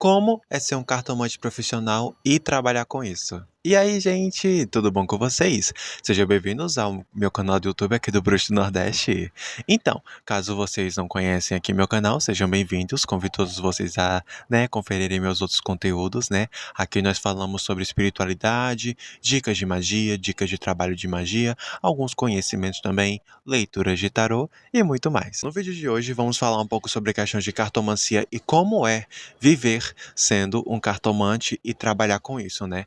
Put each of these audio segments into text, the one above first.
Como é ser um cartomante profissional e trabalhar com isso? E aí, gente, tudo bom com vocês? Sejam bem-vindos ao meu canal do YouTube aqui do Bruxo do Nordeste. Então, caso vocês não conhecem aqui meu canal, sejam bem-vindos. Convido todos vocês a, conferirem meus outros conteúdos, né? Aqui nós falamos sobre espiritualidade, dicas de magia, dicas de trabalho de magia, alguns conhecimentos também, leituras de tarô e muito mais. No vídeo de hoje vamos falar um pouco sobre questões de cartomancia e como é viver sendo um cartomante e trabalhar com isso, né?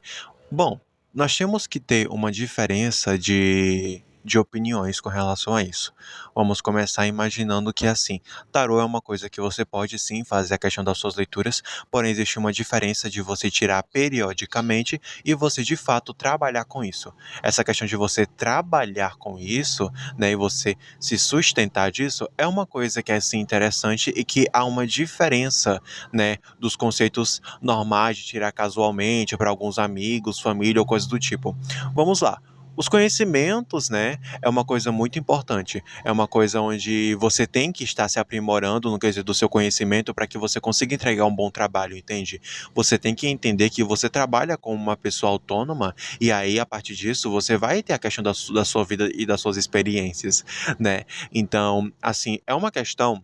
Bom, nós temos que ter uma diferença de opiniões com relação a isso. Vamos começar imaginando que, assim, tarô é uma coisa que você pode sim fazer a questão das suas leituras, porém existe uma diferença de você tirar periodicamente e você de fato trabalhar com isso. Essa questão de você trabalhar com isso, né, e você se sustentar disso, é uma coisa que é assim interessante e que há uma diferença, né, dos conceitos normais de tirar casualmente para alguns amigos, família ou coisa do tipo. Vamos lá. Os conhecimentos, né, é uma coisa muito importante. É uma coisa onde você tem que estar se aprimorando no quesito do seu conhecimento para que você consiga entregar um bom trabalho, entende? Você tem que entender que você trabalha como uma pessoa autônoma e aí, a partir disso, você vai ter a questão da sua vida e das suas experiências, né? Então, assim, é uma questão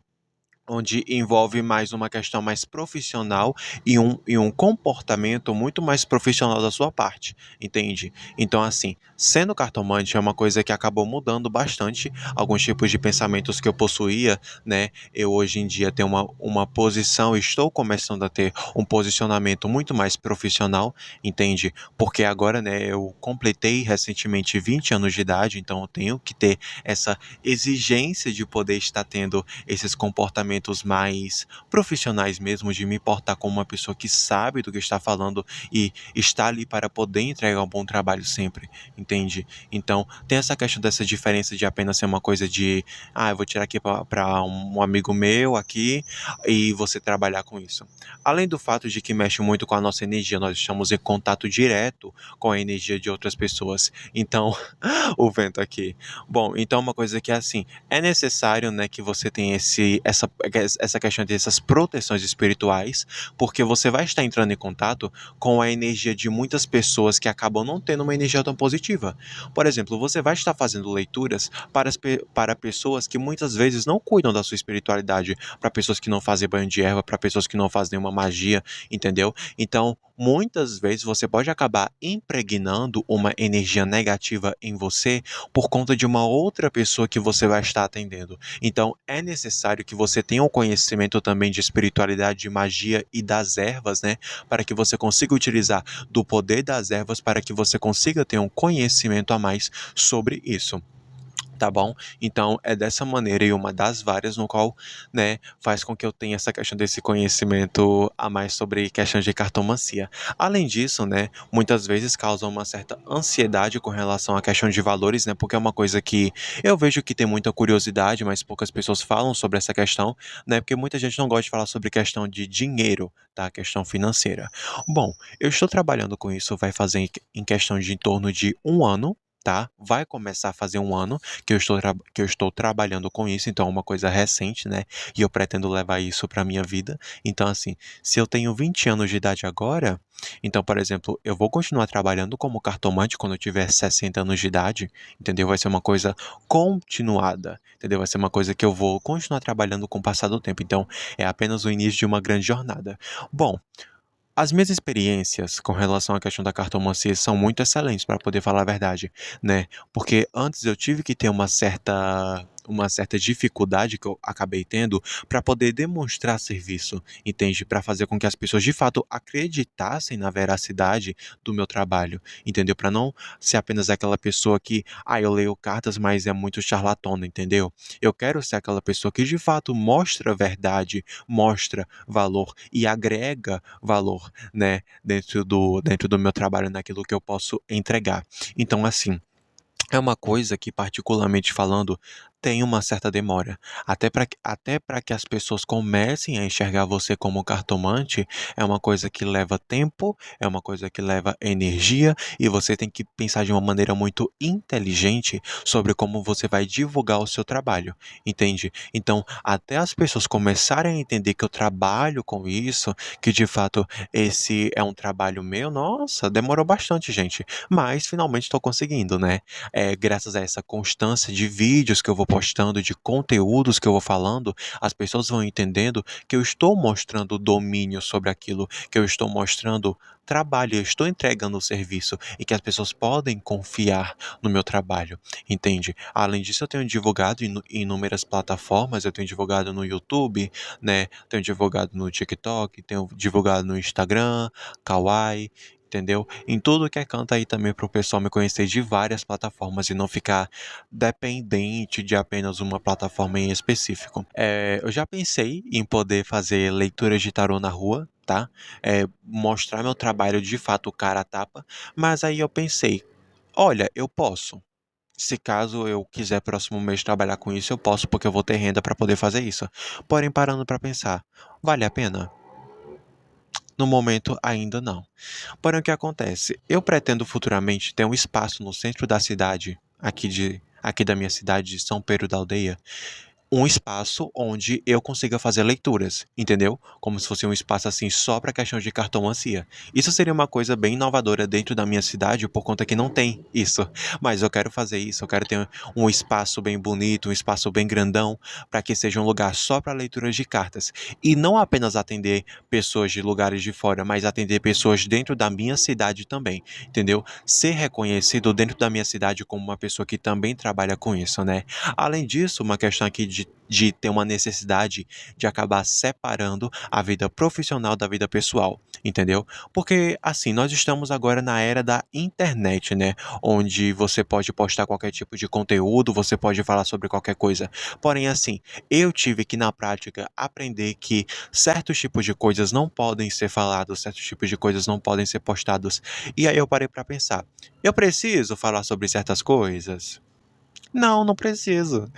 onde envolve mais uma questão mais profissional e um comportamento muito mais profissional da sua parte, entende? Então, assim, sendo cartomante é uma coisa que acabou mudando bastante alguns tipos de pensamentos que eu possuía, né? Eu hoje em dia tenho uma posição, estou começando a ter um posicionamento muito mais profissional, entende? Porque agora, né, eu completei recentemente 20 anos de idade, então eu tenho que ter essa exigência de poder estar tendo esses comportamentos mais profissionais mesmo, de me portar como uma pessoa que sabe do que está falando e está ali para poder entregar um bom trabalho sempre, entende? Então, tem essa questão dessa diferença de apenas ser uma coisa de, eu vou tirar aqui para um amigo meu aqui e você trabalhar com isso. Além do fato de que mexe muito com a nossa energia, nós estamos em contato direto com a energia de outras pessoas. Então, o vento aqui. Bom, então uma coisa que é assim, é necessário, né, que você tenha essa questão dessas proteções espirituais, porque você vai estar entrando em contato com a energia de muitas pessoas que acabam não tendo uma energia tão positiva. Por exemplo, você vai estar fazendo leituras para pessoas que muitas vezes não cuidam da sua espiritualidade, para pessoas que não fazem banho de erva, para pessoas que não fazem nenhuma magia, entendeu? Então, muitas vezes você pode acabar impregnando uma energia negativa em você por conta de uma outra pessoa que você vai estar atendendo. Então, é necessário que você tenha um conhecimento também de espiritualidade, de magia e das ervas, né? Para que você consiga utilizar do poder das ervas para que você consiga ter um conhecimento a mais sobre isso. Tá bom? Então, é dessa maneira e uma das várias no qual, né, faz com que eu tenha essa questão desse conhecimento a mais sobre questão de cartomancia. Além disso, né, muitas vezes causa uma certa ansiedade com relação à questão de valores, né, porque é uma coisa que eu vejo que tem muita curiosidade, mas poucas pessoas falam sobre essa questão, né, porque muita gente não gosta de falar sobre questão de dinheiro, tá, questão financeira. Bom, eu estou trabalhando com isso, vai fazer em questão de em torno de um ano, tá? Vai começar a fazer um ano que eu estou trabalhando com isso, então é uma coisa recente, né? E eu pretendo levar isso para minha vida. Então, assim, se eu tenho 20 anos de idade agora, então, por exemplo, eu vou continuar trabalhando como cartomante quando eu tiver 60 anos de idade, entendeu? Vai ser uma coisa continuada, entendeu? Vai ser uma coisa que eu vou continuar trabalhando com o passar do tempo. Então, é apenas o início de uma grande jornada. Bom, as minhas experiências com relação à questão da cartomancia são muito excelentes, para poder falar a verdade, né? Porque antes eu tive que ter uma certa dificuldade que eu acabei tendo para poder demonstrar serviço, entende? Para fazer com que as pessoas de fato acreditassem na veracidade do meu trabalho, entendeu? Para não ser apenas aquela pessoa que, eu leio cartas, mas é muito charlatão, entendeu? Eu quero ser aquela pessoa que de fato mostra verdade, mostra valor e agrega valor, né, dentro do meu trabalho, naquilo que eu posso entregar. Então, assim, é uma coisa que, particularmente falando, tem uma certa demora. Até para que as pessoas comecem a enxergar você como cartomante, é uma coisa que leva tempo, é uma coisa que leva energia, e você tem que pensar de uma maneira muito inteligente sobre como você vai divulgar o seu trabalho, entende? Então, até as pessoas começarem a entender que eu trabalho com isso, que de fato esse é um trabalho meu, nossa, demorou bastante, gente. Mas finalmente estou conseguindo, né? Graças a essa constância de vídeos que eu vou postando, de conteúdos que eu vou falando, as pessoas vão entendendo que eu estou mostrando domínio sobre aquilo, que eu estou mostrando trabalho, eu estou entregando o serviço e que as pessoas podem confiar no meu trabalho, entende? Além disso, eu tenho divulgado em inúmeras plataformas, eu tenho divulgado no YouTube, né? Tenho divulgado no TikTok, tenho divulgado no Instagram, Kawaii, entendeu? Em tudo que é canto aí também para o pessoal me conhecer de várias plataformas e não ficar dependente de apenas uma plataforma em específico. Eu já pensei em poder fazer leituras de tarô na rua, tá? Mostrar meu trabalho de fato cara a tapa, mas aí eu pensei, olha, eu posso. Se caso eu quiser próximo mês trabalhar com isso, eu posso, porque eu vou ter renda para poder fazer isso. Porém, parando para pensar, vale a pena? No momento, ainda não. Porém, o que acontece? Eu pretendo futuramente ter um espaço no centro da cidade, aqui da minha cidade de São Pedro da Aldeia, um espaço onde eu consiga fazer leituras, entendeu? Como se fosse um espaço assim só para questão de cartomancia. Isso seria uma coisa bem inovadora dentro da minha cidade, por conta que não tem isso. Mas eu quero fazer isso, eu quero ter um espaço bem bonito, um espaço bem grandão, para que seja um lugar só para leituras de cartas. E não apenas atender pessoas de lugares de fora, mas atender pessoas dentro da minha cidade também, entendeu? Ser reconhecido dentro da minha cidade como uma pessoa que também trabalha com isso, né? Além disso, uma questão aqui de ter uma necessidade de acabar separando a vida profissional da vida pessoal, entendeu? Porque, assim, nós estamos agora na era da internet, né? Onde você pode postar qualquer tipo de conteúdo, você pode falar sobre qualquer coisa. Porém, assim, eu tive que, na prática, aprender que certos tipos de coisas não podem ser falados, certos tipos de coisas não podem ser postados. E aí eu parei para pensar, eu preciso falar sobre certas coisas? Não, não preciso.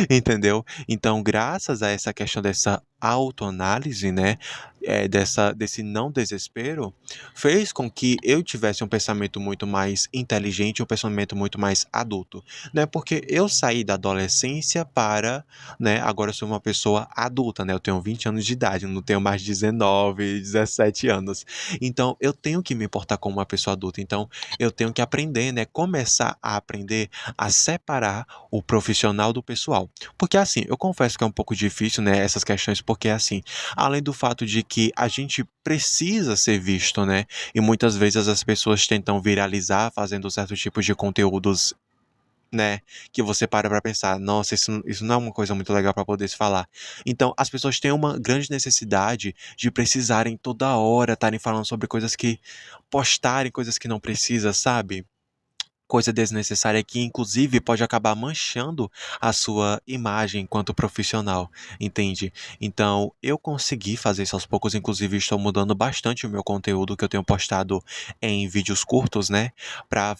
Entendeu? Então, graças a essa questão dessa autoanálise, né, desse não desespero, fez com que eu tivesse um pensamento muito mais inteligente, um pensamento muito mais adulto, né? Porque eu saí da adolescência para, né, agora eu sou uma pessoa adulta, né? Eu tenho 20 anos de idade, eu não tenho mais 19, 17 anos. Então, eu tenho que me importar como uma pessoa adulta. Então, eu tenho que aprender, né, começar a aprender a separar o profissional do pessoal. Porque assim, eu confesso que é um pouco difícil, né, essas questões, porque assim, além do fato de que a gente precisa ser visto, né, e muitas vezes as pessoas tentam viralizar fazendo certos tipos de conteúdos, né, que você para pra pensar, nossa, isso não é uma coisa muito legal para poder se falar. Então, as pessoas têm uma grande necessidade de precisarem toda hora estarem falando sobre coisas que postarem coisas que não precisa, sabe? Coisa desnecessária que inclusive pode acabar manchando a sua imagem enquanto profissional, entende? Então, eu consegui fazer isso aos poucos, inclusive estou mudando bastante o meu conteúdo que eu tenho postado em vídeos curtos, né, para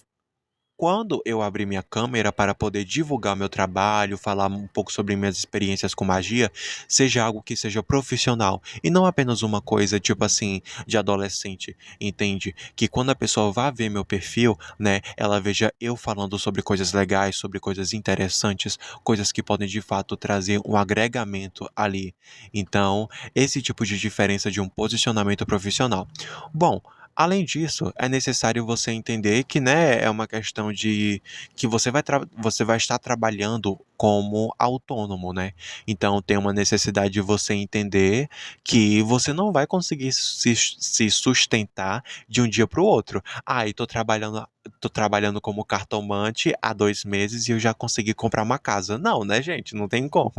quando eu abrir minha câmera para poder divulgar meu trabalho, falar um pouco sobre minhas experiências com magia, seja algo que seja profissional e não apenas uma coisa tipo assim de adolescente, entende? Que quando a pessoa vá ver meu perfil, né, ela veja eu falando sobre coisas legais, sobre coisas interessantes, coisas que podem de fato trazer um agregamento ali. Então, esse tipo de diferença de um posicionamento profissional. Bom, além disso, é necessário você entender que, né, é uma questão de que você vai estar trabalhando como autônomo, né? Então tem uma necessidade de você entender que você não vai conseguir se sustentar de um dia para o outro. Ah, e tô trabalhando como cartomante há 2 meses e eu já consegui comprar uma casa. Não, né, gente? Não tem como.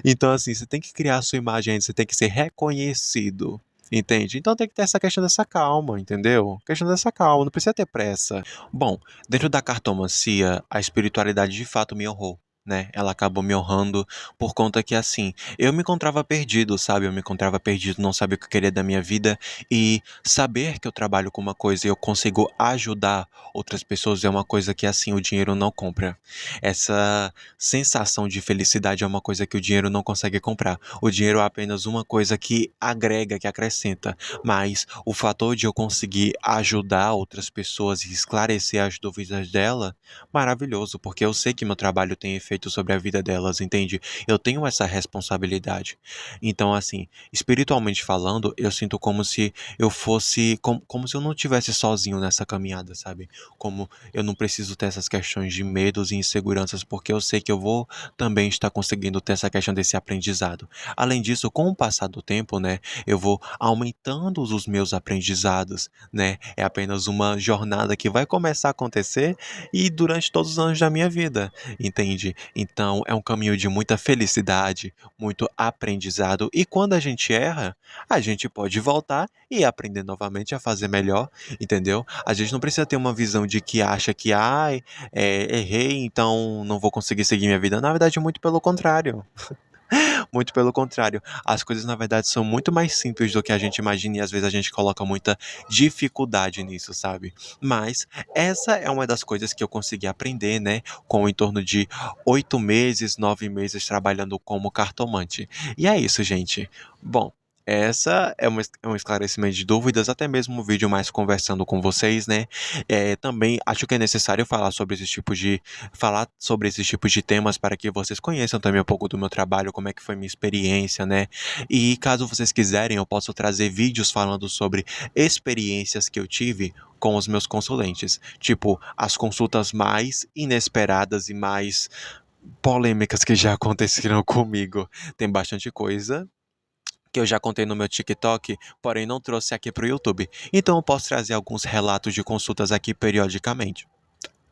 Então, assim, você tem que criar a sua imagem, você tem que ser reconhecido. Entende? Então tem que ter essa questão dessa calma, entendeu? Questão dessa calma, não precisa ter pressa. Bom, dentro da cartomancia, a espiritualidade de fato me honrou, né? Ela acabou me honrando por conta que, assim, eu me encontrava perdido, sabe? Eu me encontrava perdido, não sabia o que eu queria da minha vida. E saber que eu trabalho com uma coisa e eu consigo ajudar outras pessoas é uma coisa que, assim, o dinheiro não compra. Essa sensação de felicidade é uma coisa que o dinheiro não consegue comprar. O dinheiro é apenas uma coisa que agrega, que acrescenta. Mas o fator de eu conseguir ajudar outras pessoas e esclarecer as dúvidas dela, maravilhoso, porque eu sei que meu trabalho tem efeito sobre a vida delas, entende? Eu tenho essa responsabilidade. Então, assim, espiritualmente falando, eu sinto como se eu fosse, como se eu não tivesse sozinho nessa caminhada, sabe? Como eu não preciso ter essas questões de medos e inseguranças, porque eu sei que eu vou também estar conseguindo ter essa questão desse aprendizado. Além disso, com o passar do tempo, né, eu vou aumentando os meus aprendizados, né? É apenas uma jornada que vai começar a acontecer e durante todos os anos da minha vida, entende? Então, é um caminho de muita felicidade, muito aprendizado, e quando a gente erra, a gente pode voltar e aprender novamente a fazer melhor, entendeu? A gente não precisa ter uma visão de que acha que, ai, errei, então não vou conseguir seguir minha vida. Na verdade, muito pelo contrário. Muito pelo contrário. As coisas, na verdade, são muito mais simples do que a gente imagina e às vezes a gente coloca muita dificuldade nisso, sabe? Mas essa é uma das coisas que eu consegui aprender, né? Com em torno de 8 meses, 9 meses trabalhando como cartomante. E é isso, gente. Bom. Essa é um esclarecimento de dúvidas, até mesmo um vídeo mais conversando com vocês, né? Também acho que é necessário falar sobre esses tipos de temas para que vocês conheçam também um pouco do meu trabalho, como é que foi minha experiência, né? E caso vocês quiserem, eu posso trazer vídeos falando sobre experiências que eu tive com os meus consulentes, tipo as consultas mais inesperadas e mais polêmicas que já aconteceram comigo. Tem bastante coisa que eu já contei no meu TikTok, porém não trouxe aqui para o YouTube. Então eu posso trazer alguns relatos de consultas aqui periodicamente.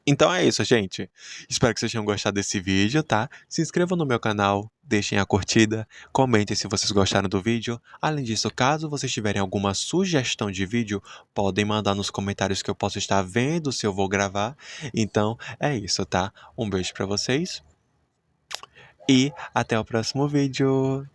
Então é isso, gente. Espero que vocês tenham gostado desse vídeo, tá? Se inscrevam no meu canal, deixem a curtida, comentem se vocês gostaram do vídeo. Além disso, caso vocês tiverem alguma sugestão de vídeo, podem mandar nos comentários que eu posso estar vendo se eu vou gravar. Então é isso, tá? Um beijo pra vocês e até o próximo vídeo.